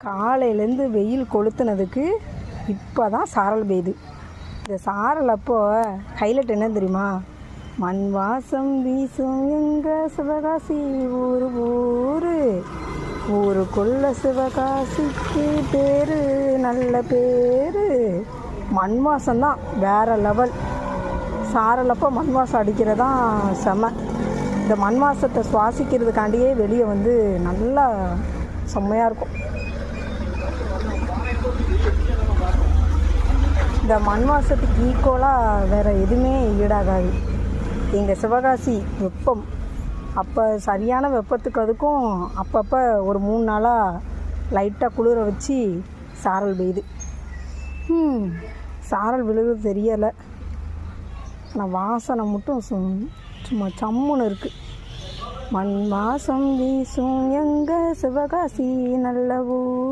காலையிலேருந்து வெயில் கொளுத்துனதுக்கு இப்போ தான் சாரல் பெய்யுது. இந்த சாரல் அப்போ ஹைலைட் என்ன தெரியுமா? மண் வாசம் வீசும் எங்கள் சிவகாசி ஊரு ஊருக்குள்ள சிவகாசிக்கு பேர் நல்ல பேர். மண் வாசம்தான் வேறு லெவல். சாரல் அப்போ மண் வாசம் அடிக்கிறதான் செம. இந்த மண் வாசத்தை சுவாசிக்கிறதுக்காண்டியே வெளியே நல்லா செம்மையாக இருக்கும். இந்த மண் வாசத்துக்கு ஈக்குவலாக வேறு எதுவுமே ஈடாகாது. எங்கள் சிவகாசி வெப்பம் அப்போ சரியான வெப்பத்துக்கு அதுக்கும் அப்பப்போ ஒரு 3 நாளாக லைட்டாக குளிர வச்சு சாரல் பெய்யுது. சாரல் விழுகிறது தெரியலை, ஆனால் வாசனை மட்டும் சும்மா சம்முன்னு இருக்குது. மண் வாசம் வீசும் எங்கள் சிவகாசி நல்ல ஊர்.